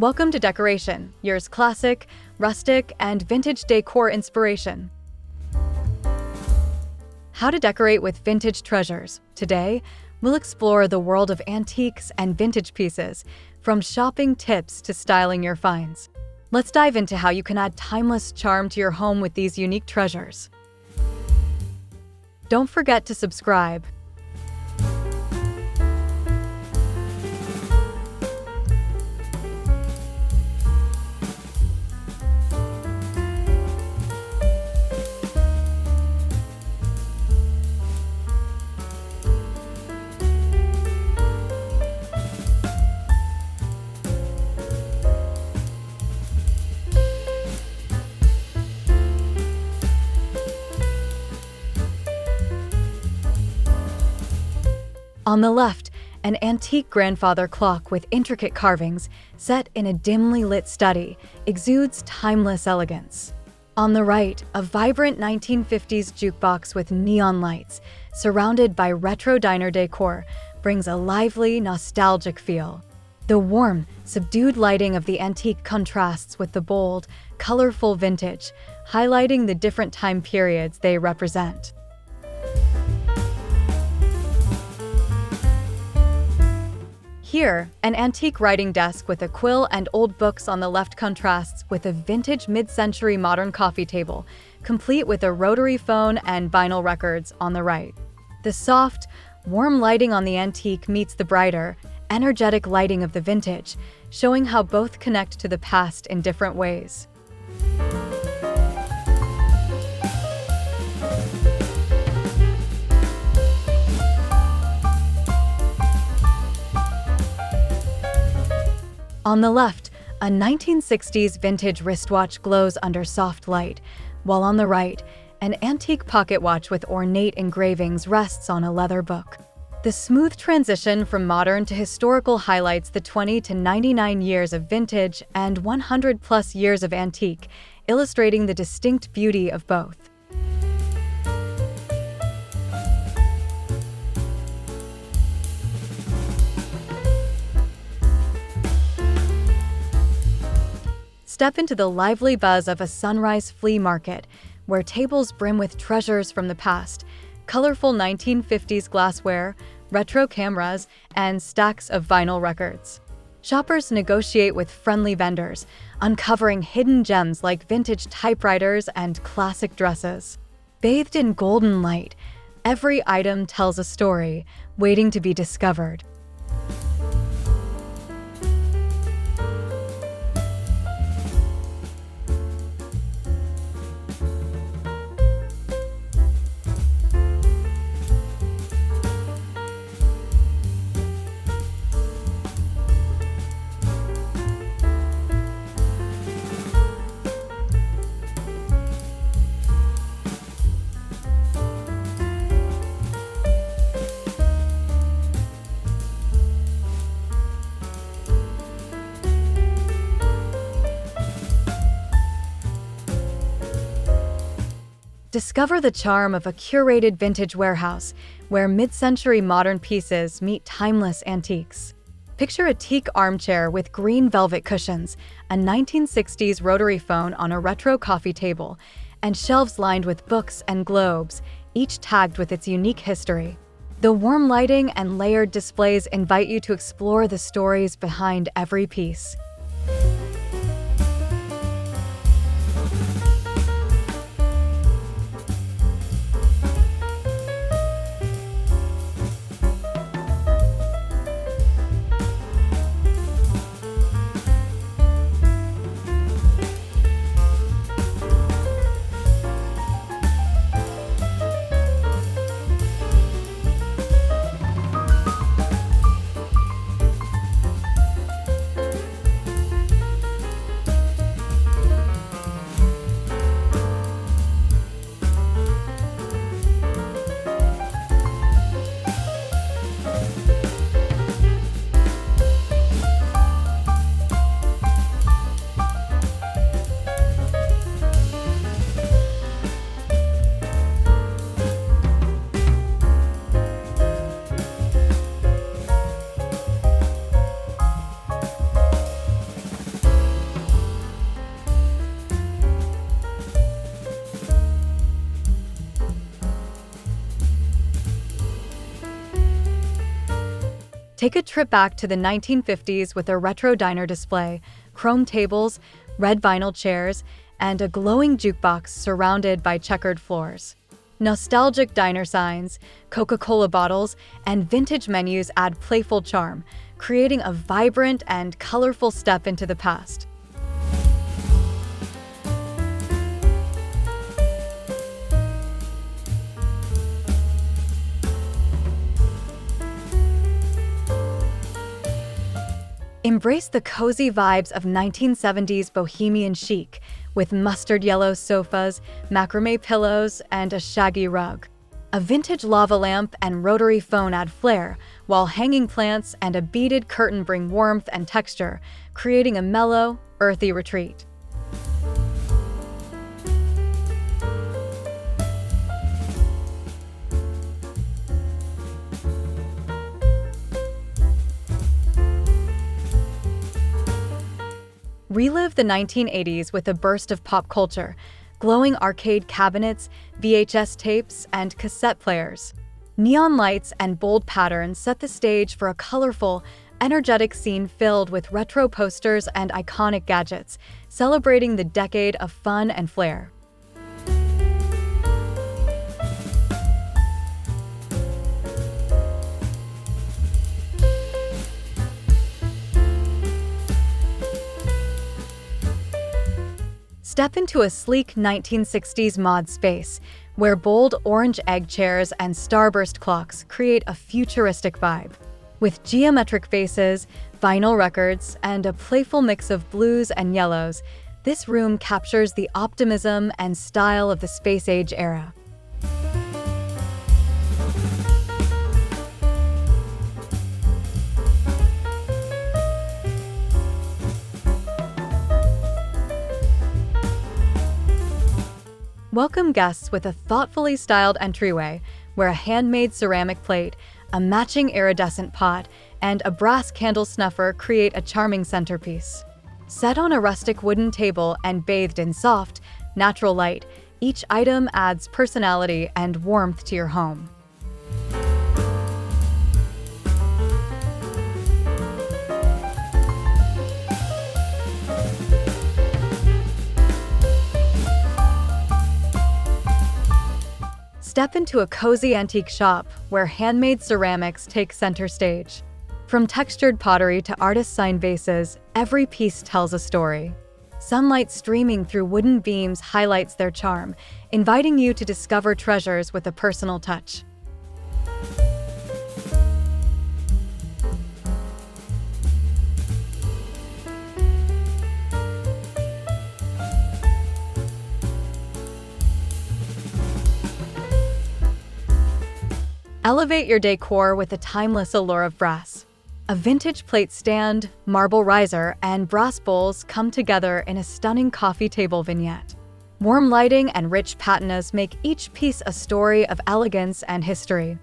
Welcome to Decoration, yours classic, rustic, and vintage decor inspiration. How to decorate with vintage treasures. Today, we'll explore the world of antiques and vintage pieces, from shopping tips to styling your finds. Let's dive into how you can add timeless charm to your home with these unique treasures. Don't forget to subscribe. On the left, an antique grandfather clock with intricate carvings, set in a dimly lit study, exudes timeless elegance. On the right, a vibrant 1950s jukebox with neon lights, surrounded by retro diner decor, brings a lively, nostalgic feel. The warm, subdued lighting of the antique contrasts with the bold, colorful vintage, highlighting the different time periods they represent. Here, an antique writing desk with a quill and old books on the left contrasts with a vintage mid-century modern coffee table, complete with a rotary phone and vinyl records on the right. The soft, warm lighting on the antique meets the brighter, energetic lighting of the vintage, showing how both connect to the past in different ways. On the left, a 1960s vintage wristwatch glows under soft light, while on the right, an antique pocket watch with ornate engravings rests on a leather book. The smooth transition from modern to historical highlights the 20 to 99 years of vintage and 100+ years of antique, illustrating the distinct beauty of both. Step into the lively buzz of a sunrise flea market, where tables brim with treasures from the past, colorful 1950s glassware, retro cameras, and stacks of vinyl records. Shoppers negotiate with friendly vendors, uncovering hidden gems like vintage typewriters and classic dresses. Bathed in golden light, every item tells a story, waiting to be discovered. Discover the charm of a curated vintage warehouse, where mid-century modern pieces meet timeless antiques. Picture a teak armchair with green velvet cushions, a 1960s rotary phone on a retro coffee table, and shelves lined with books and globes, each tagged with its unique history. The warm lighting and layered displays invite you to explore the stories behind every piece. Take a trip back to the 1950s with a retro diner display, chrome tables, red vinyl chairs, and a glowing jukebox surrounded by checkered floors. Nostalgic diner signs, Coca-Cola bottles, and vintage menus add playful charm, creating a vibrant and colorful step into the past. Embrace the cozy vibes of 1970s Bohemian Chic, with mustard yellow sofas, macrame pillows, and a shaggy rug. A vintage lava lamp and rotary phone add flair, while hanging plants and a beaded curtain bring warmth and texture, creating a mellow, earthy retreat. Relive the 1980s with a burst of pop culture, glowing arcade cabinets, VHS tapes, and cassette players. Neon lights and bold patterns set the stage for a colorful, energetic scene filled with retro posters and iconic gadgets, celebrating the decade of fun and flair. Step into a sleek 1960s mod space, where bold orange egg chairs and starburst clocks create a futuristic vibe. With geometric vases, vinyl records, and a playful mix of blues and yellows, this room captures the optimism and style of the space-age era. Welcome guests with a thoughtfully styled entryway, where a handmade ceramic plate, a matching iridescent pot, and a brass candle snuffer create a charming centerpiece. Set on a rustic wooden table and bathed in soft, natural light, each item adds personality and warmth to your home. Step into a cozy antique shop where handmade ceramics take center stage. From textured pottery to artist-signed vases, every piece tells a story. Sunlight streaming through wooden beams highlights their charm, inviting you to discover treasures with a personal touch. Elevate your decor with the timeless allure of brass. A vintage plate stand, marble riser, and brass bowls come together in a stunning coffee table vignette. Warm lighting and rich patinas make each piece a story of elegance and history.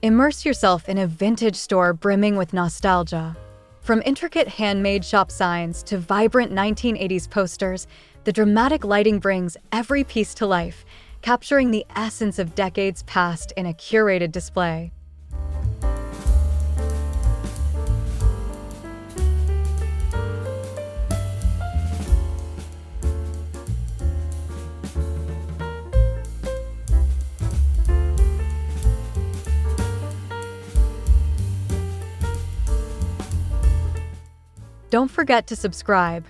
Immerse yourself in a vintage store brimming with nostalgia. From intricate handmade shop signs to vibrant 1980s posters, the dramatic lighting brings every piece to life, capturing the essence of decades past in a curated display. Don't forget to subscribe.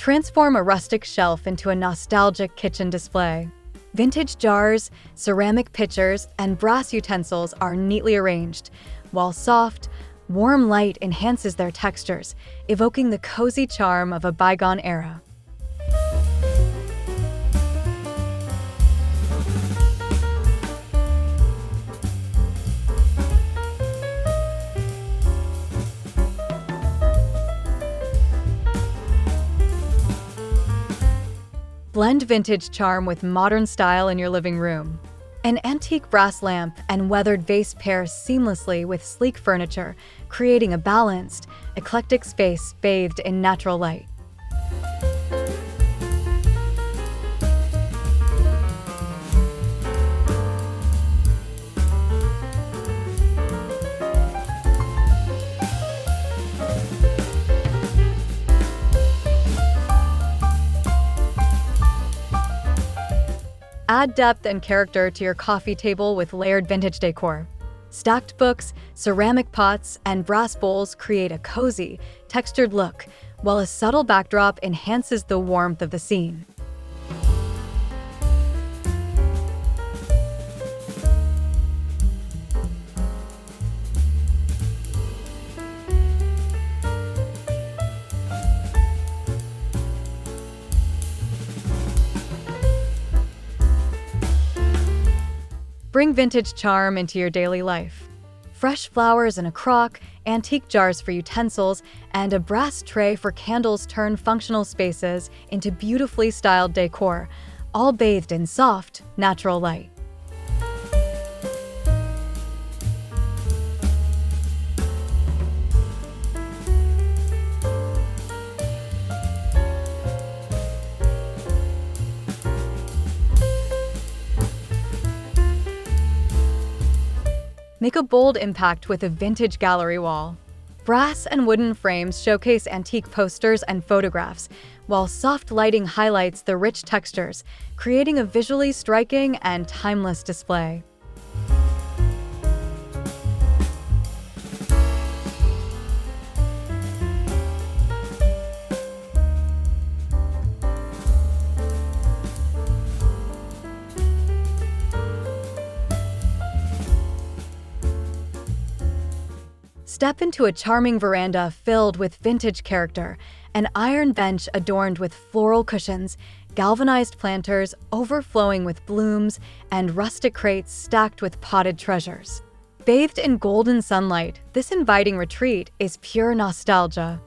Transform a rustic shelf into a nostalgic kitchen display. Vintage jars, ceramic pitchers, and brass utensils are neatly arranged, while soft, Warm light enhances their textures, evoking the cozy charm of a bygone era. Blend vintage charm with modern style in your living room. An antique brass lamp and weathered vase pair seamlessly with sleek furniture, creating a balanced, eclectic space bathed in natural light. Add depth and character to your coffee table with layered vintage decor. Stacked books, ceramic pots, and brass bowls create a cozy, textured look, while a subtle backdrop enhances the warmth of the scene. Bring vintage charm into your daily life. Fresh flowers in a crock, antique jars for utensils, and a brass tray for candles turn functional spaces into beautifully styled decor, all bathed in soft, natural light. Make a bold impact with a vintage gallery wall. Brass and wooden frames showcase antique posters and photographs, while soft lighting highlights the rich textures, creating a visually striking and timeless display. Step into a charming veranda filled with vintage character, an iron bench adorned with floral cushions, galvanized planters overflowing with blooms, and rustic crates stacked with potted treasures. Bathed in golden sunlight, this inviting retreat is pure nostalgia.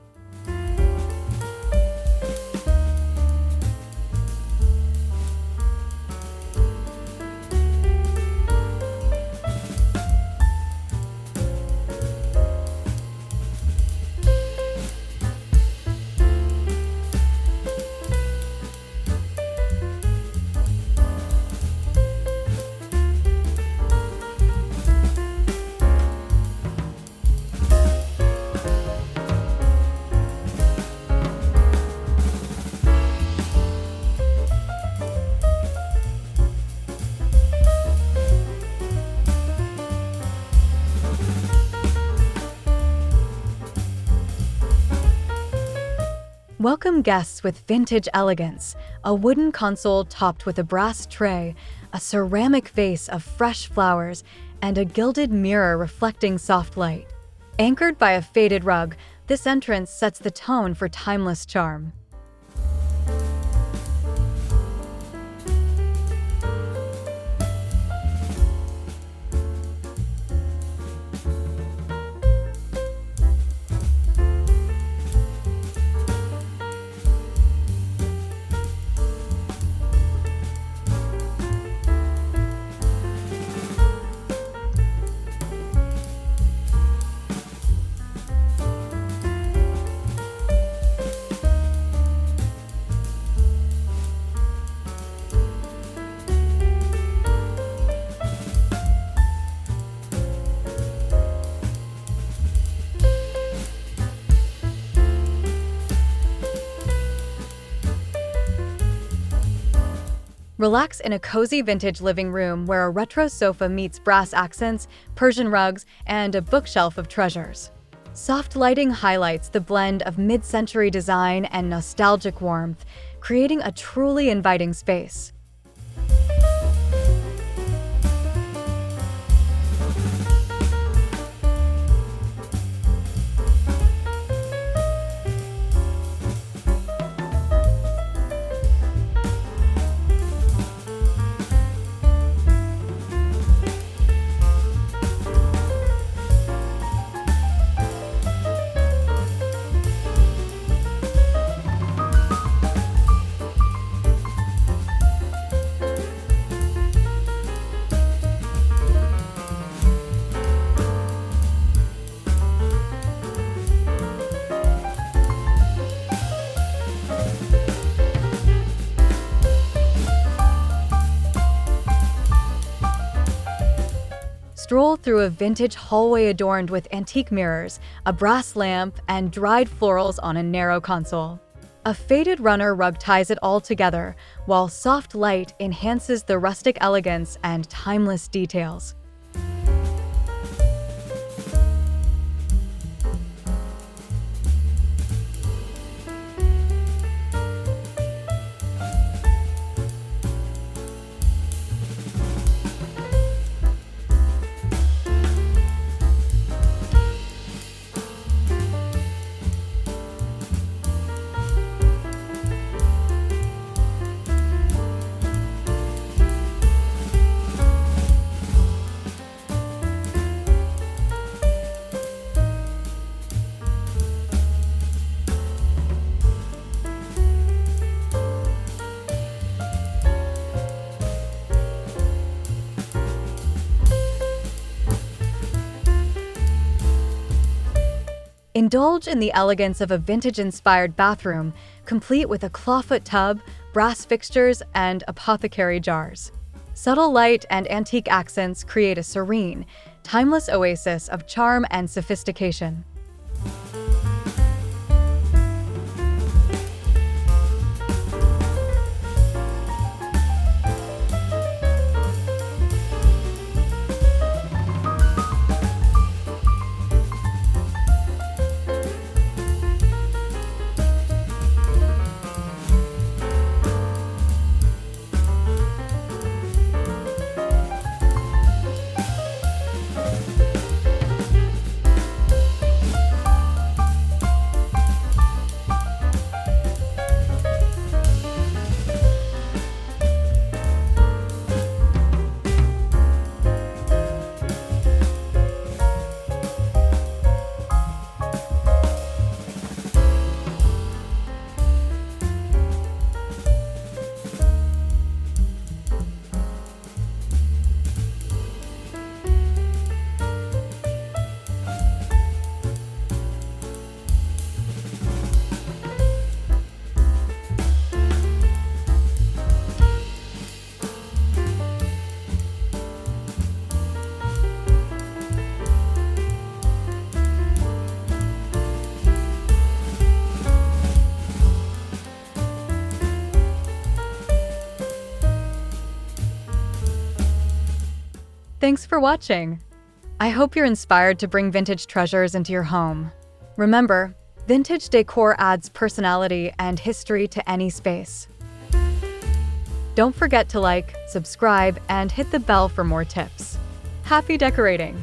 Welcome guests with Vintage Elegance, a wooden console topped with a brass tray, a ceramic vase of fresh flowers, and a gilded mirror reflecting soft light. Anchored by a faded rug, this entrance sets the tone for timeless charm. Relax in a cozy vintage living room where a retro sofa meets brass accents, Persian rugs, and a bookshelf of treasures. Soft lighting highlights the blend of mid-century design and nostalgic warmth, creating a truly inviting space. Stroll through a vintage hallway adorned with antique mirrors, a brass lamp, and dried florals on a narrow console. A faded runner rug ties it all together, while soft light enhances the rustic elegance and timeless details. Indulge in the elegance of a vintage-inspired bathroom, complete with a clawfoot tub, brass fixtures, and apothecary jars. Subtle light and antique accents create a serene, timeless oasis of charm and sophistication. Thanks for watching! I hope you're inspired to bring vintage treasures into your home. Remember, vintage decor adds personality and history to any space. Don't forget to like, subscribe, and hit the bell for more tips. Happy decorating!